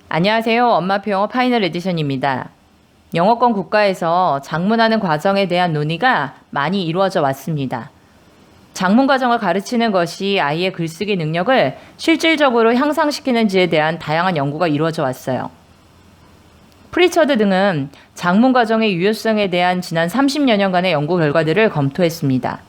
안녕하세요. 엄마표 영어 파이널 에디션입니다. 영어권 국가에서 작문하는 과정에 대한 논의가 많이 이루어져 왔습니다. 작문 과정을 가르치는 것이 아이의 글쓰기 능력을 실질적으로 향상시키는지에 대한 다양한 연구가 이루어져 왔어요. 프리처드 등은 작문 과정의 유효성에 대한 지난 30여 년간의 연구 결과들을 검토했습니다.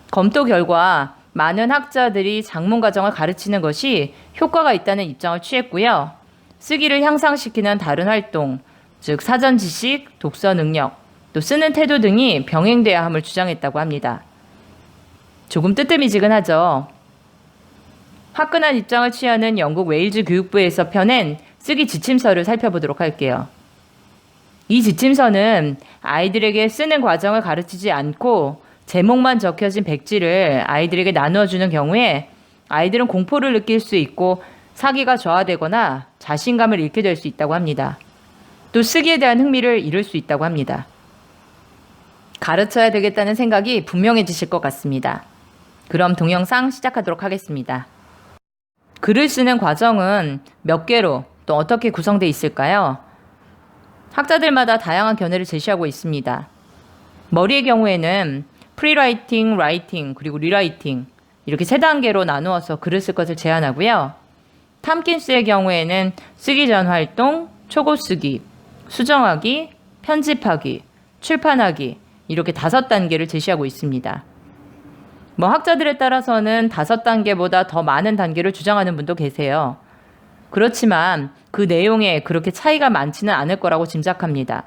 검토 결과 많은 학자들이 작문 과정을 가르치는 것이 효과가 있다는 입장을 취했고요. 쓰기를 향상시키는 다른 활동, 즉 사전 지식, 독서 능력, 또 쓰는 태도 등이 병행돼야 함을 주장했다고 합니다. 조금 뜨뜻미지근하죠. 화끈한 입장을 취하는 영국 웨일즈 교육부에서 펴낸 쓰기 지침서를 살펴보도록 할게요. 이 지침서는 아이들에게 쓰는 과정을 가르치지 않고 제목만 적혀진 백지를 아이들에게 나누어주는 경우에 아이들은 공포를 느낄 수 있고 사기가 저하되거나 자신감을 잃게 될 수 있다고 합니다. 또 쓰기에 대한 흥미를 잃을 수 있다고 합니다. 가르쳐야 되겠다는 생각이 분명해지실 것 같습니다. 그럼 동영상 시작하도록 하겠습니다. 글을 쓰는 과정은 몇 개로 또 어떻게 구성되어 있을까요? 학자들마다 다양한 견해를 제시하고 있습니다. 머리의 경우에는 프리라이팅, 라이팅, 그리고 리라이팅 이렇게 세 단계로 나누어서 글을 쓸 것을 제안하고요. 탐킨스의 경우에는 쓰기 전 활동, 초고 쓰기, 수정하기, 편집하기, 출판하기 이렇게 5단계를 제시하고 있습니다. 학자들에 따라서는 5단계보다 더 많은 단계를 주장하는 분도 계세요. 그렇지만 그 내용에 그렇게 차이가 많지는 않을 거라고 짐작합니다.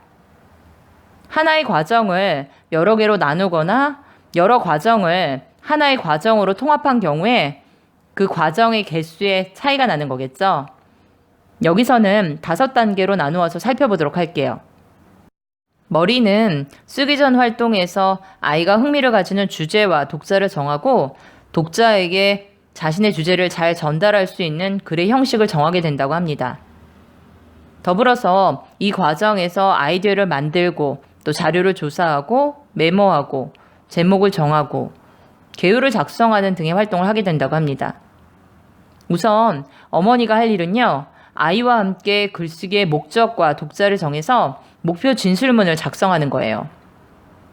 하나의 과정을 여러 개로 나누거나 여러 과정을 하나의 과정으로 통합한 경우에 그 과정의 개수에 차이가 나는 거겠죠. 여기서는 5단계로 나누어서 살펴보도록 할게요. 머리는 쓰기 전 활동에서 아이가 흥미를 가지는 주제와 독자를 정하고 독자에게 자신의 주제를 잘 전달할 수 있는 글의 형식을 정하게 된다고 합니다. 더불어서 이 과정에서 아이디어를 만들고 또 자료를 조사하고 메모하고 제목을 정하고 개요를 작성하는 등의 활동을 하게 된다고 합니다. 우선 어머니가 할 일은요. 아이와 함께 글쓰기의 목적과 독자를 정해서 목표 진술문을 작성하는 거예요.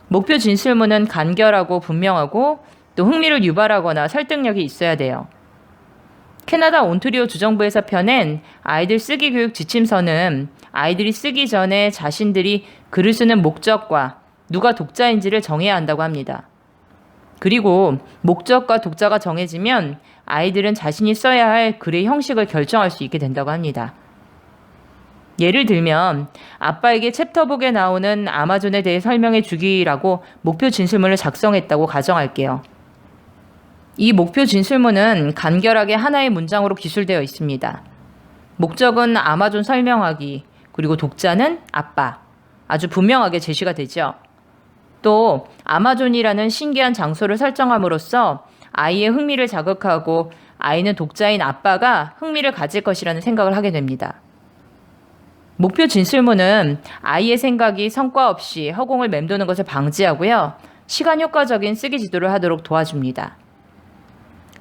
목표 진술문은 간결하고 분명하고 또 흥미를 유발하거나 설득력이 있어야 돼요. 캐나다 온트리오 주정부에서 펴낸 아이들 쓰기 교육 지침서는 아이들이 쓰기 전에 자신들이 글을 쓰는 목적과 누가 독자인지를 정해야 한다고 합니다. 그리고 목적과 독자가 정해지면 아이들은 자신이 써야 할 글의 형식을 결정할 수 있게 된다고 합니다. 예를 들면 아빠에게 챕터북에 나오는 아마존에 대해 설명해 주기라고 목표 진술문을 작성했다고 가정할게요. 이 목표 진술문은 간결하게 하나의 문장으로 기술되어 있습니다. 목적은 아마존 설명하기, 그리고 독자는 아빠. 아주 분명하게 제시가 되죠. 또 아마존이라는 신기한 장소를 설정함으로써 아이의 흥미를 자극하고 아이는 독자인 아빠가 흥미를 가질 것이라는 생각을 하게 됩니다. 목표 진술문은 아이의 생각이 성과 없이 허공을 맴도는 것을 방지하고요. 시간 효과적인 쓰기 지도를 하도록 도와줍니다.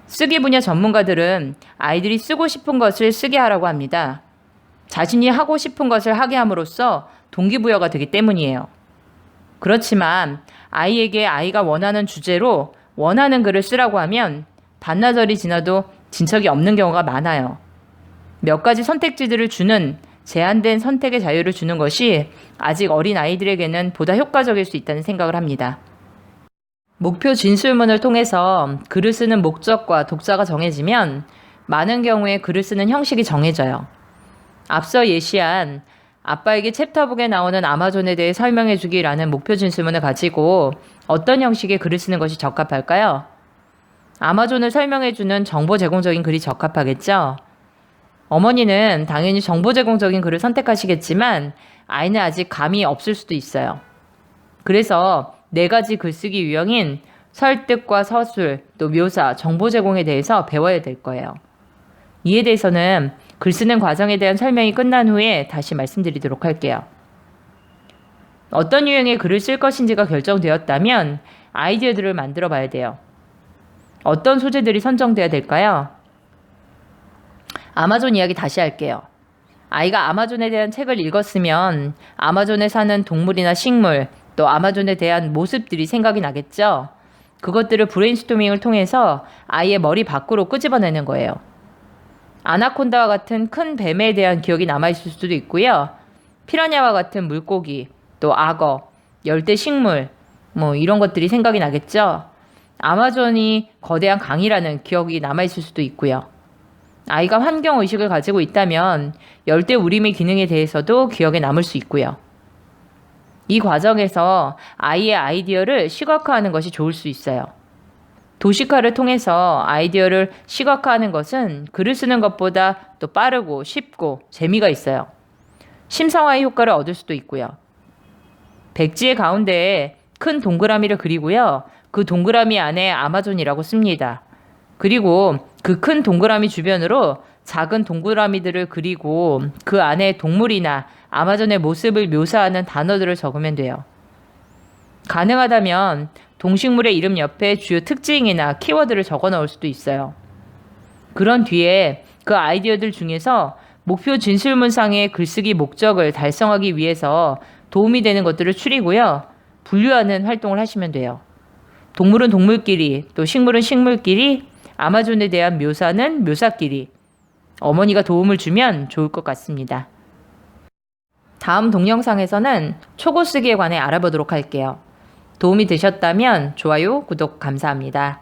쓰기 분야 전문가들은 아이들이 쓰고 싶은 것을 쓰게 하라고 합니다. 자신이 하고 싶은 것을 하게 함으로써 동기부여가 되기 때문이에요. 그렇지만 아이에게 아이가 원하는 주제로 원하는 글을 쓰라고 하면 반나절이 지나도 진척이 없는 경우가 많아요. 몇 가지 선택지들을 주는 제한된 선택의 자유를 주는 것이 아직 어린 아이들에게는 보다 효과적일 수 있다는 생각을 합니다. 목표 진술문을 통해서 글을 쓰는 목적과 독자가 정해지면 많은 경우에 글을 쓰는 형식이 정해져요. 앞서 예시한 아빠에게 챕터북에 나오는 아마존에 대해 설명해 주기라는 목표 진술문을 가지고 어떤 형식의 글을 쓰는 것이 적합할까요? 아마존을 설명해 주는 정보 제공적인 글이 적합하겠죠? 어머니는 당연히 정보 제공적인 글을 선택하시겠지만 아이는 아직 감이 없을 수도 있어요. 그래서 4가지 글쓰기 유형인 설득과 서술, 또 묘사, 정보 제공에 대해서 배워야 될 거예요. 이에 대해서는 글 쓰는 과정에 대한 설명이 끝난 후에 다시 말씀드리도록 할게요. 어떤 유형의 글을 쓸 것인지가 결정되었다면 아이디어들을 만들어 봐야 돼요. 어떤 소재들이 선정돼야 될까요? 아마존 이야기 다시 할게요. 아이가 아마존에 대한 책을 읽었으면 아마존에 사는 동물이나 식물, 또 아마존에 대한 모습들이 생각이 나겠죠. 그것들을 브레인스토밍을 통해서 아이의 머리 밖으로 끄집어내는 거예요. 아나콘다와 같은 큰 뱀에 대한 기억이 남아있을 수도 있고요. 피라냐와 같은 물고기, 또 악어, 열대 식물, 이런 것들이 생각이 나겠죠. 아마존이 거대한 강이라는 기억이 남아있을 수도 있고요. 아이가 환경의식을 가지고 있다면 열대 우림의 기능에 대해서도 기억에 남을 수 있고요. 이 과정에서 아이의 아이디어를 시각화하는 것이 좋을 수 있어요. 도식화를 통해서 아이디어를 시각화하는 것은 글을 쓰는 것보다 또 빠르고 쉽고 재미가 있어요. 심상화의 효과를 얻을 수도 있고요. 백지의 가운데에 큰 동그라미를 그리고요. 그 동그라미 안에 아마존이라고 씁니다. 그리고 그 큰 동그라미 주변으로 작은 동그라미들을 그리고 그 안에 동물이나 아마존의 모습을 묘사하는 단어들을 적으면 돼요. 가능하다면 동식물의 이름 옆에 주요 특징이나 키워드를 적어 넣을 수도 있어요. 그런 뒤에 그 아이디어들 중에서 목표 진술문상의 글쓰기 목적을 달성하기 위해서 도움이 되는 것들을 추리고요. 분류하는 활동을 하시면 돼요. 동물은 동물끼리, 또 식물은 식물끼리, 아마존에 대한 묘사는 묘사끼리 어머니가 도움을 주면 좋을 것 같습니다. 다음 동영상에서는 초고 쓰기에 관해 알아보도록 할게요. 도움이 되셨다면 좋아요, 구독 감사합니다.